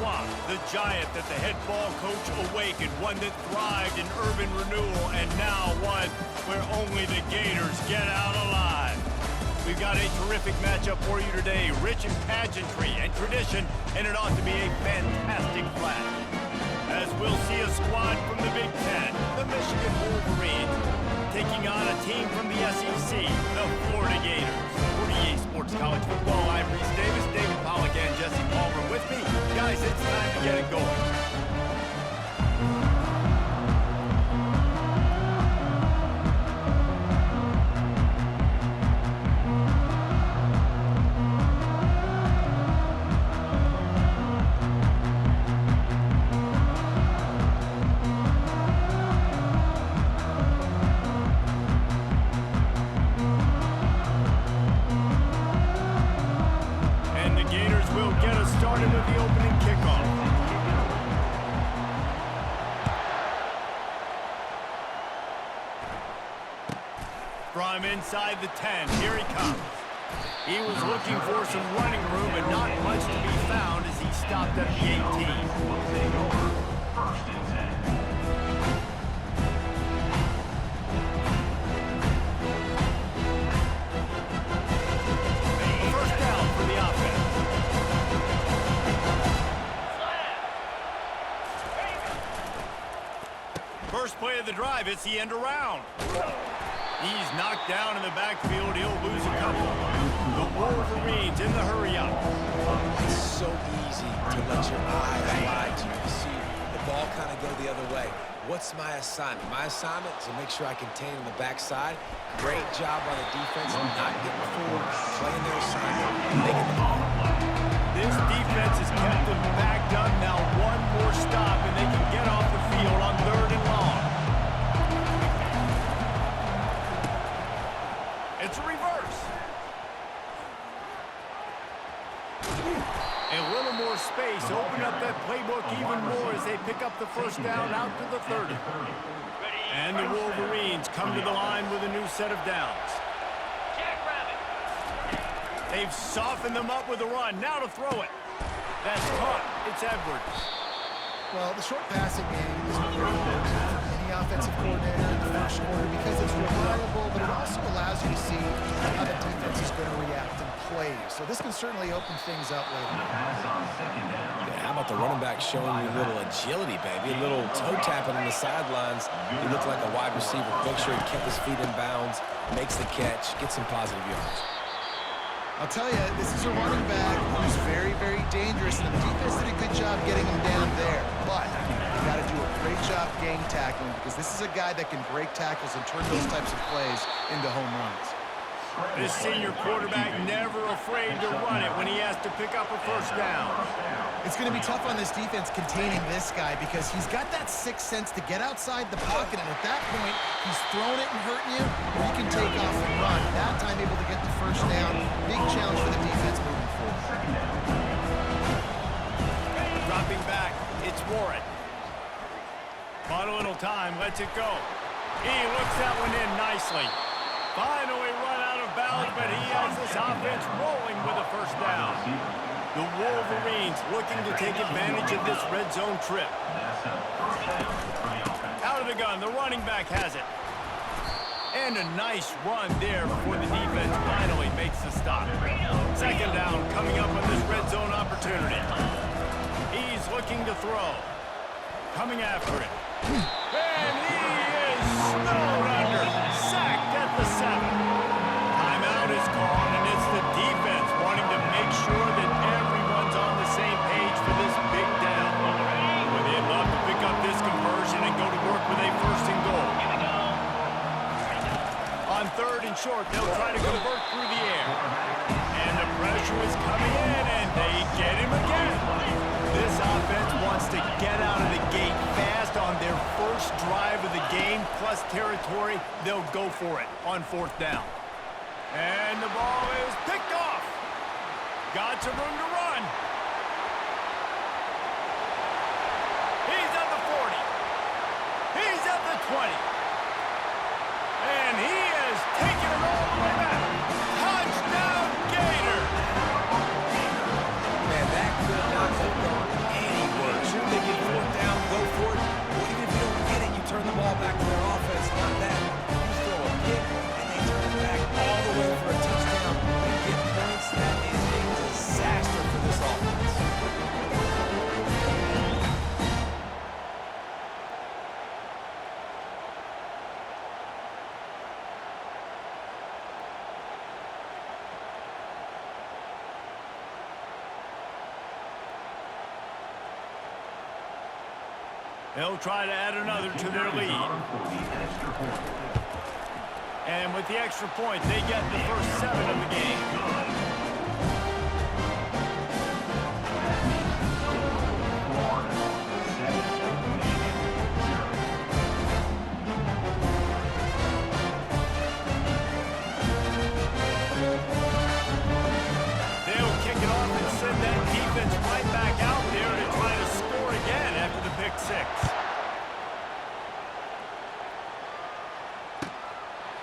Swamp, the giant that the head ball coach awakened, one that thrived in urban renewal, and now one where only the Gators get out alive. We've got a terrific matchup for you today, rich in pageantry and tradition, and it ought to be a fantastic clash. As we'll see a squad from the Big Ten, the Michigan Wolverines, taking on a team from the SEC, the Florida Gators. For EA Sports College Football, I'm Reese Davis, David Pollack, and Jesse Palmer with me. Guys, it's time to get it going. From inside the 10, here he comes. He was looking for some running room, but not much to be found as he stopped at the 18. First and 10. A first down for the offense. First play of the drive, it's the end around. He's knocked down in the backfield. He'll lose a couple. The Wolverines in the hurry-up. It's so easy to let your eyes lie to you. You see the ball kind of go the other way. What's my assignment? My assignment is to make sure I contain on the backside. Great job by the defense, not getting forward, playing their assignment, making the ball. This defense has kept them backed up. Now one more stop, and they can get off the field on 3rd and long. It's a reverse. A little more space. Open up that playbook even more as they pick up the first down out to the 30. And the Wolverines come to the line with a new set of downs. They've softened them up with a run. Now to throw it. That's caught. It's Edwards. Well, the short passing game is very important for any offensive coordinator in the first quarter because it's reliable, but it also allows you to see how the defense is going to react and play. So this can certainly open things up later. Yeah, how about the running back showing you a little agility, baby? A little toe tapping on the sidelines. He looked like a wide receiver. Make sure he kept his feet in bounds, makes the catch, gets some positive yards. I'll tell you, this is a running back who's very, very dangerous, and the defense did a good job getting him down there. But you got to do a great job gang tackling because this is a guy that can break tackles and turn those types of plays into home runs. This senior quarterback never afraid to run it when he has to pick up a first down. It's going to be tough on this defense containing this guy because he's got that sixth sense to get outside the pocket, and at that point, he's throwing it and hurting you, or he can take off and run. That time able to get the first down. Big challenge for the defense moving forward. Dropping back, it's Warren. Bought a little time, lets it go. He looks that one in nicely. Finally run out of bounds, but he has this offense rolling with a first down. The Wolverines looking to take advantage of this red zone trip. Out of the gun, the running back has it. And a nice run there before the defense finally makes the stop. Second down coming up on this red zone opportunity. He's looking to throw. Coming after it. And he is snowed under. Sacked at the 7. Timeout is called, and it's the defense wanting to make sure that everyone's on the same page for this big down. Well, they'd love to pick up this conversion and go to work with a first and goal. On 3rd and short, they'll try to convert through the air. And the pressure is coming in, and they get him again. This offense wants to get out of the gate fast on their first drive of the game, plus territory. They'll go for it on 4th down. And the ball is picked off. Got some room to run. He's at the 40. He's at the 20. And he has taken it all the way back. Touchdown, Gator! Man, that could not have gone any They'll try to add another to their lead. And with the extra point, they get the first 7 of the game. They'll kick it off and send that defense right back out there to try to score again after the pick 6.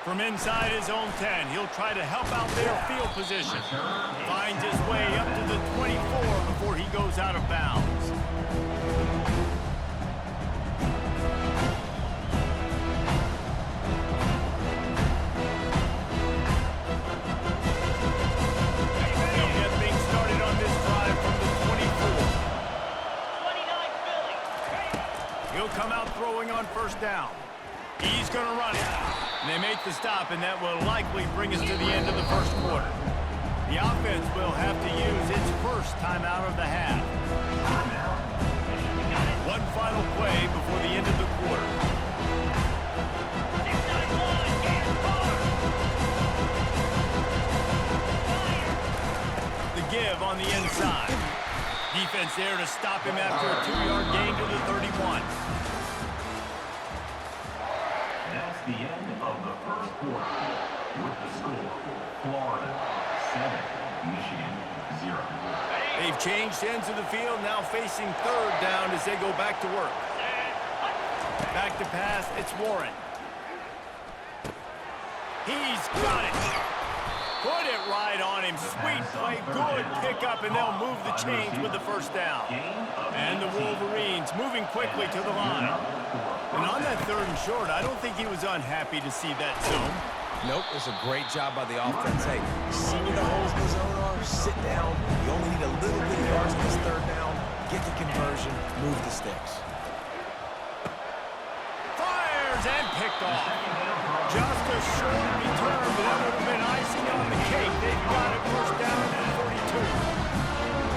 From inside his own 10, he'll try to help out their field position. Finds his way up to the 24 before he goes out of bounds. He'll get things started on this drive from the 24. He'll come out throwing on first down. He's going to run it. And they make the stop, and that will likely bring us to the end of the first quarter. The offense will have to use its first timeout of the half. One final play before the end of the quarter. The give on the inside. Defense there to stop him after a 2-yard gain to the 31. The end of the first quarter with the score, Florida 7, Michigan 0. They've changed ends of the field, now facing third down as they go back to work. Back to pass, it's Warren. He's got it. Put it right on him. Sweet play, good pickup, and they'll move the chains with the first down. And the Wolverines moving quickly to the line. And on that 3rd and short, I don't think he was unhappy to see that zone. Nope, it's a great job by the offense. Hey, see where the holes in the zone are, sit down. You only need a little bit of yards on this 3rd down. Get the conversion, move the sticks. Fires and picked off. Just a short return, but that would have been icing on the cake. They've got it first down at 42.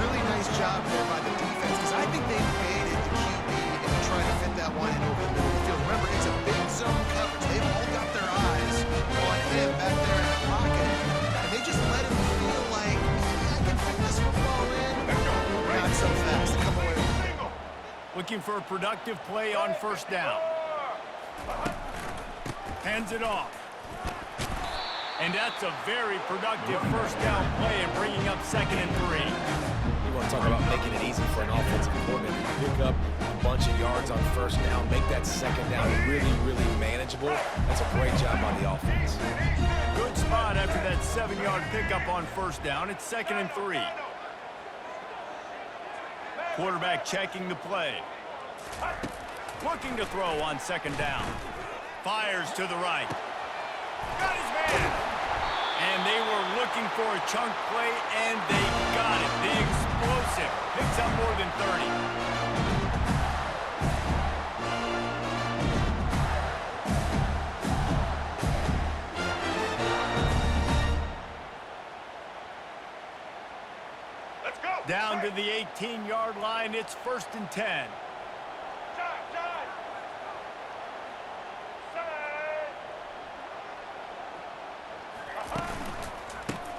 Really nice job there by the defense, because I think they baited the QB into trying to fit that one in over the middle of the field. Remember, it's a big zone coverage. They've all got their eyes on him back there in the pocket, and they just let him feel like, I can fit this football in. Not so fast. Come away with it. Looking for a productive play on first down. Hands it off. And that's a very productive first down play and bringing up 2nd and 3. You want to talk about making it easy for an offensive coordinator to pick up a bunch of yards on first down, make that 2nd down really, really manageable. That's a great job by the offense. Good spot after that 7-yard pickup on first down. It's 2nd and 3. Quarterback checking the play. Looking to throw on 2nd down. Fires to the right. Got his man. And they were looking for a chunk play, and they got it. The explosive picks up more than 30. Let's go. Down to the 18-yard line, it's 1st and 10.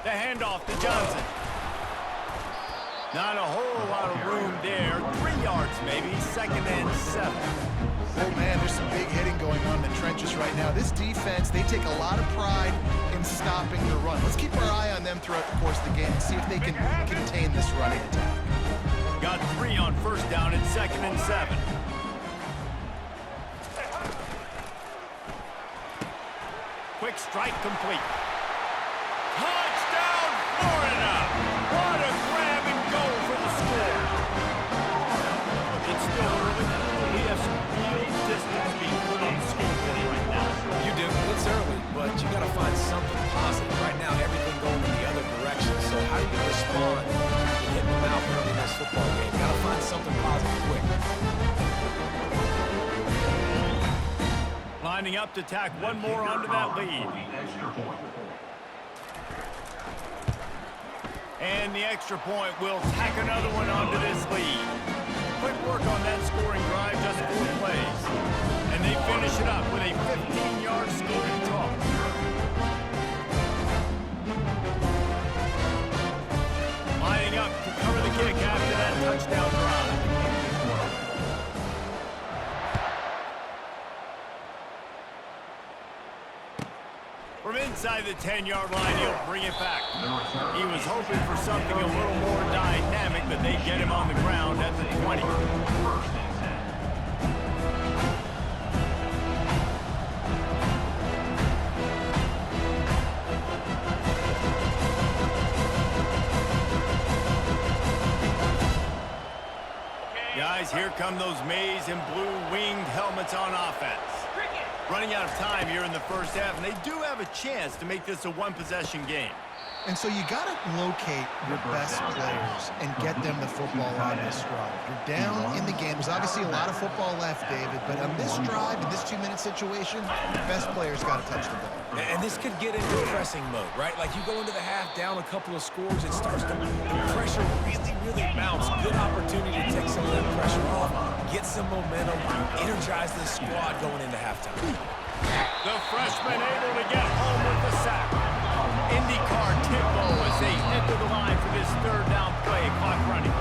The handoff to Johnson. Not a whole lot of room there. 3 yards maybe, 2nd and 7. Oh, man, there's some big hitting going on in the trenches right now. This defense, they take a lot of pride in stopping the run. Let's keep our eye on them throughout the course of the game and see if they can contain this running attack. Got 3 on first down and 2nd and 7. Quick strike complete. Touchdown, Florida! What a grab and go for the score. It's still early. We have some real distance being put on the scoreboard right now. You do. It's early, but you got to find something positive. Right now, everything going in the other direction. So how do you respond to hitting them out early in this football game? Got to find something positive quick. Lining up to tack one more onto that lead. And the extra point will tack another one onto this lead. Quick work on that scoring drive, just 4 plays. inside the 10-yard line, he'll bring it back. He was hoping for something a little more dynamic, but they get him on the ground at the 20. First and 10. Guys, here come those maize and blue winged helmets on offense. Running out of time here in the first half, and they do have a chance to make this a one-possession game. And so you got to locate your best players and get them the football on this drive. You're down in the game. There's obviously a lot of football left, David, but on this drive, in this 2-minute situation, the best players got to touch the ball. And this could get into pressing mode, right? Like you go into the half down a couple of scores, it starts to the pressure really mounts. Good opportunity to take some of that pressure off, get some momentum, energize the squad going into halftime. The freshman able to get home with the sack. IndyCar tempo as they enter the line for this third down play. Clock running.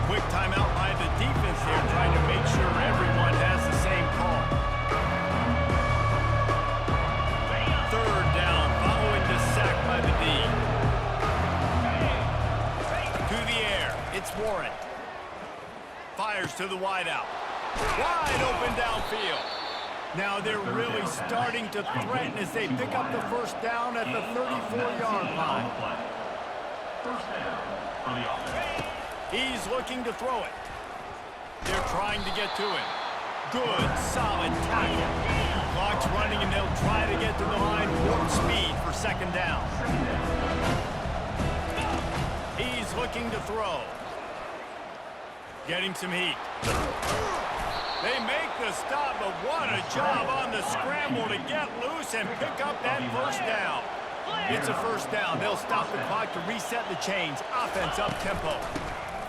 Quick timeout by the defense here, trying to make sure everyone has the same call. Third down, following the sack by the D. To the air, it's Warren. Fires to the wideout. Wide open downfield. Now they're really starting to threaten as they pick up the first down at the 34-yard line. First down for the offense. He's looking to throw it. They're trying to get to him. Good, solid tackle. Clock's running, and they'll try to get to the line warp speed for second down. He's looking to throw. Getting some heat. They make the stop, but what a job on the scramble to get loose and pick up that first down. It's a first down. They'll stop the clock to reset the chains. Offense up tempo.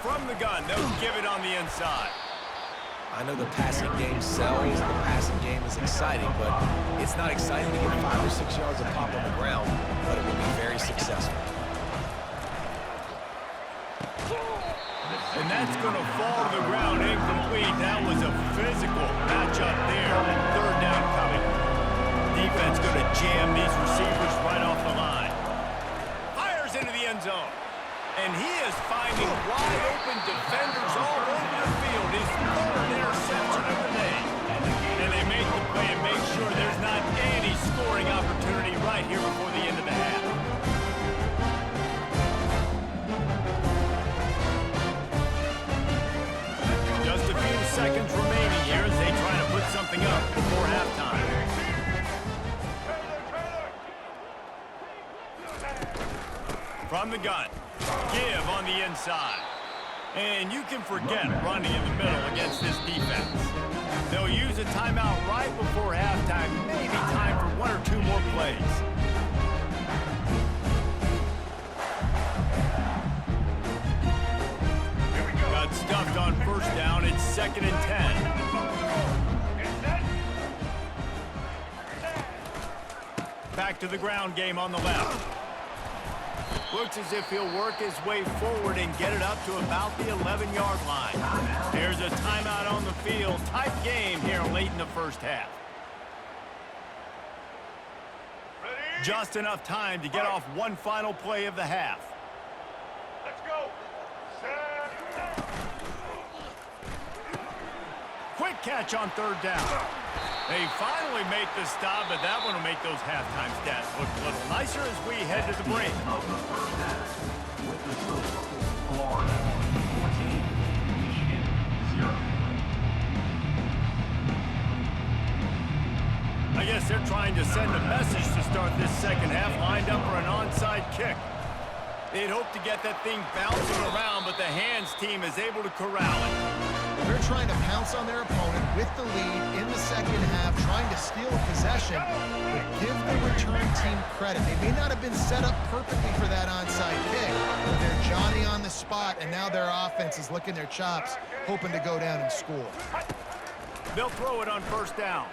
From the gun, they'll give it on the inside. I know the passing game sells, the passing game is exciting, but it's not exciting to get 5 or 6 yards of pop on the ground, but it will be very successful. And that's going to fall to the ground incomplete. That was a physical matchup there. Third down coming. Defense going to jam these receivers right off the line. Fires into the end zone. And he is finding wide open defenders all over the field. His third interception of the day. And they make the play and make sure there's not any scoring opportunity right here before the end of the half. Just a few seconds remaining here as they try to put something up before halftime. From the gun. Give on the inside. And you can forget running in the middle against this defense. They'll use a timeout right before halftime, maybe time for 1 or 2 more plays. Got stuffed on first down. It's 2nd and 10. Back to the ground game on the left. Looks as if he'll work his way forward and get it up to about the 11-yard line. There's a timeout on the field. Tight game here late in the first half. Just enough time to get off one final play of the half. Let's go. Quick catch on third down. They finally make the stop, but that one will make those halftime stats look a little nicer as we head to the break. Of the first half, with the score, Florida 14, Michigan 0. I guess they're trying to send a message to start this second half, lined up for an onside kick. They'd hope to get that thing bouncing around, but the hands team is able to corral it. They're trying to pounce on their opponent with the lead in the second half, trying to steal a possession, but give the return team credit. They may not have been set up perfectly for that onside kick, but they're Johnny on the spot, and now their offense is licking their chops, hoping to go down and score. They'll throw it on first down.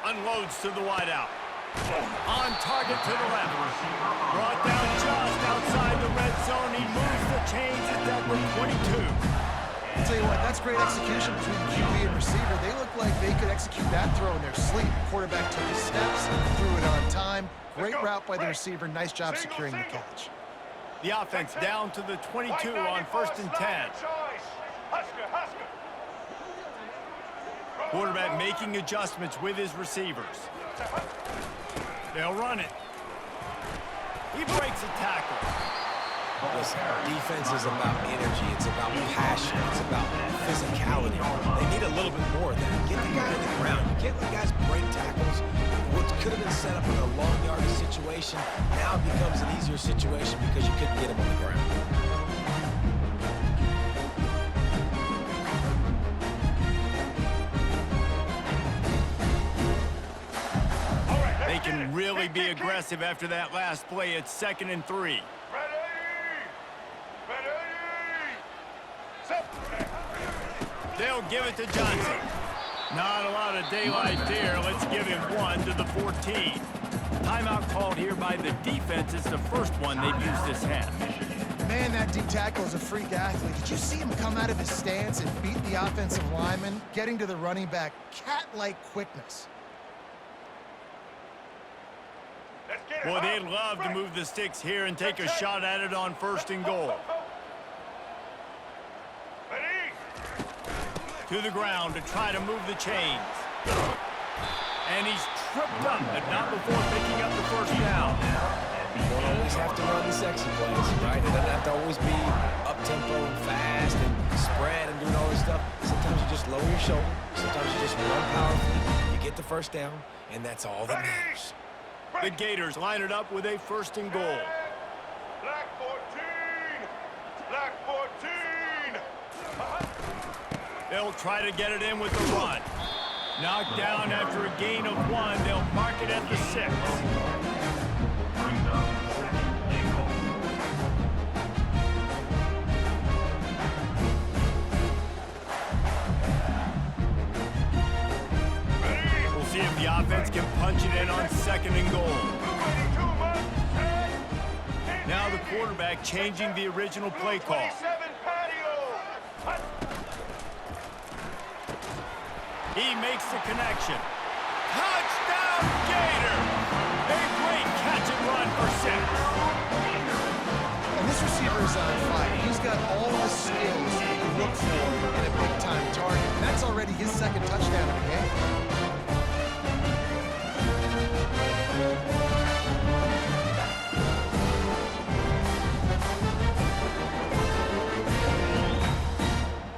Unloads to the wideout. On target to the left. Brought down just outside the red zone. He moves the chains at the 22. I'll tell you what, that's great execution between the QB and receiver. They look like they could execute that throw in their sleep. Quarterback took his steps, threw it on time. Great route by the receiver. Nice job securing the catch. The offense down to the 22 on 1st and 10. Quarterback making adjustments with his receivers. They'll run it. He breaks a tackle. Listen, defense is about energy. It's about passion. It's about physicality. They need a little bit more of that. Get the guy on the ground. You can't let guys break tackles. What could have been set up in a long yardage situation now becomes an easier situation because you couldn't get him on the ground. They can really be aggressive after that last play. It's 2nd and 3. They'll give it to Johnson. Not a lot of daylight there. Let's give him 1 to the 14. Timeout called here by the defense. It's the first one they've used this half. Man, that D tackle is a freak athlete. Did you see him come out of his stance and beat the offensive lineman, getting to the running back? Cat-like quickness. Well, they'd love to move the sticks here and take a shot at it on 1st and goal. To the ground to try to move the chains. And he's tripped up, but not before picking up the 1st down. You don't always have to run the sexy plays, right? It doesn't have to always be up-tempo and fast and spread and doing all this stuff. Sometimes you just lower your shoulder. Sometimes you just run powerfully. You get the 1st down, and that's all that matters. The Gators line it up with a 1st and goal. Black 14! Black 14! They'll try to get it in with the run. Knocked down after a gain of 1. They'll mark it at the 6. Brings up 2nd and goal. We'll see if the offense can punch it in on 2nd and goal. Now the quarterback changing the original play call. He makes the connection. Touchdown, Gator! A great catch and run for 6. And this receiver is on fire. He's got all the skills you look for in a big-time target. And that's already his 2nd touchdown of the game.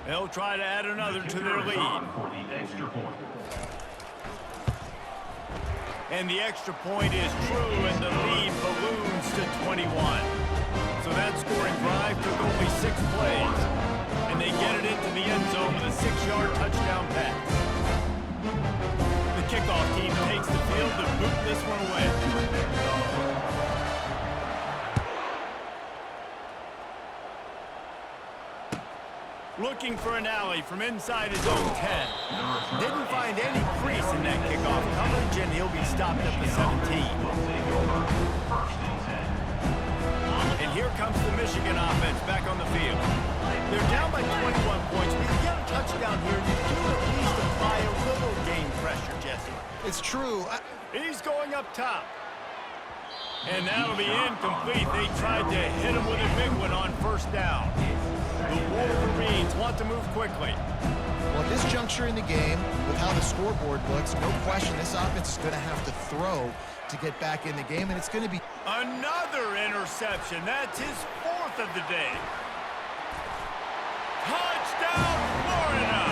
They'll try to add another to their lead. For the extra point. And the extra point is true, and the lead balloons to 21. So that scoring drive took only 6 plays. And they get it into the end zone with a 6-yard touchdown pass. The kickoff team takes the field to boot this one away. Looking for an alley from inside his own 10. Didn't find any crease in that kickoff coverage, and he'll be stopped at the 17. And here comes the Michigan offense back on the field. They're down by 21 points. When you get a touchdown here, you do at least apply a little game pressure, Jesse. It's true. He's going up top. And that'll be incomplete. They tried to hit him with a big one on 1st down. The Wolverines want to move quickly. Well, at this juncture in the game, with how the scoreboard looks, no question this offense is going to have to throw to get back in the game, and it's going to be... Another interception. That's his 4th of the day. Touchdown, Florida!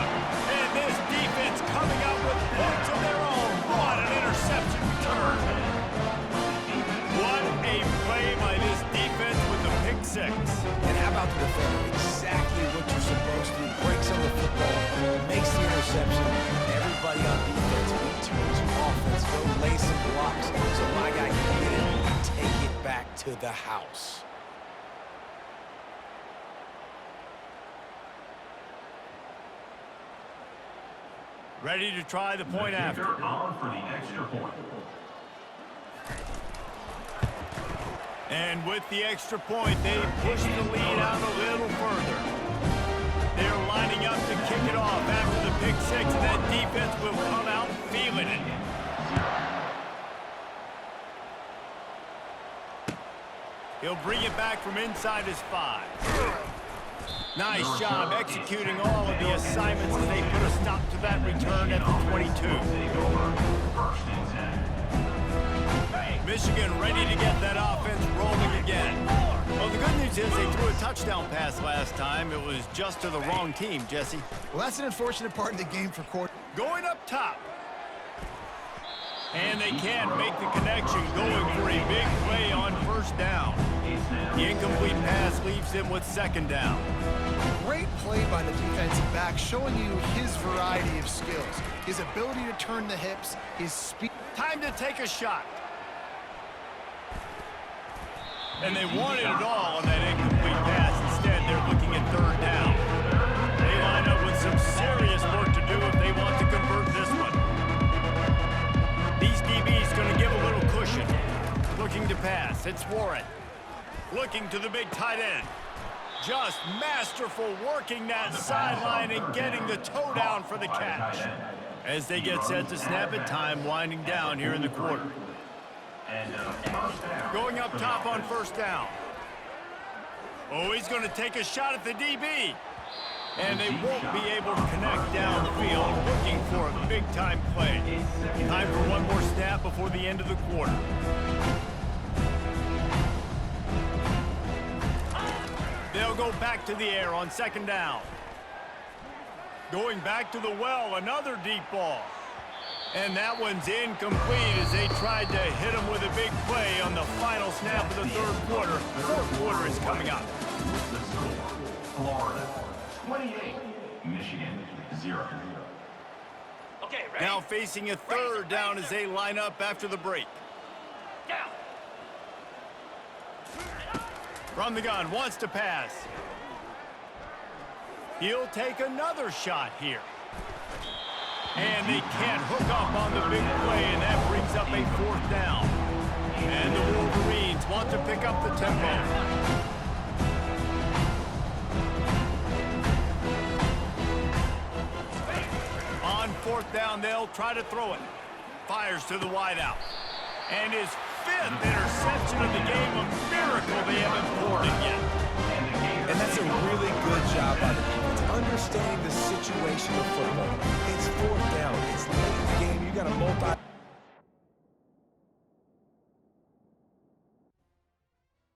And this defense coming out with points of their own. What an interception return. What a play by this defense with the pick 6. And how about the defender? Exactly what you're supposed to do. Breaks on the football, makes the interception. Everybody on defense, we turn to offense, go lay some blocks so my guy can get it and take it back to the house. Ready to try the point after. On for the extra point. And with the extra point, they push the lead out a little further. They're lining up to kick it off after the pick six, and that defense will come out feeling it. He'll bring it back from inside his 5. Nice job executing all of the assignments as they put a stop to that return at the 22. Michigan ready to get that offense rolling again. Well, the good news is they threw a touchdown pass last time. It was just to the wrong team, Jesse. Well, that's an unfortunate part of the game for quarter. Going up top. And they can't make the connection, going for a big play on first down. The incomplete pass leaves them with second down. Great play by the defensive back, showing you his variety of skills. His ability to turn the hips, his speed. Time to take a shot. And they wanted it all on that incomplete pass. Instead, they're looking at third down. They line up with some serious work to do if they want to convert this one. These DBs going to give a little cushion. Looking to pass. It's Warren. Looking to the big tight end. Just masterful working that sideline and getting the toe down for the catch. As they get set to snap it, time winding down here in the quarter. Going up top on first down. Oh, he's going to take a shot at the DB. And they won't be able to connect downfield, looking for a big-time play. Time for one more snap before the end of the quarter. They'll go back to the air on second down. Going back to the well, another deep ball. And that one's incomplete as they tried to hit him with a big play on the final snap of the third quarter. Fourth quarter is coming up. The score, Florida 28, Michigan 0. Okay, ready? Now facing a third down as they line up after the break. Down. From the gun, wants to pass. He'll take another shot here. And they can't hook up on the big play, and that brings up a fourth down. And the Wolverines want to pick up the tempo. On fourth down, they'll try to throw it. Fires to the wideout. And his fifth interception of the game, a miracle they haven't poured it yet. And that's a really good job by the defense, understanding the situation of football. It's fourth down. It's late in the game. You got a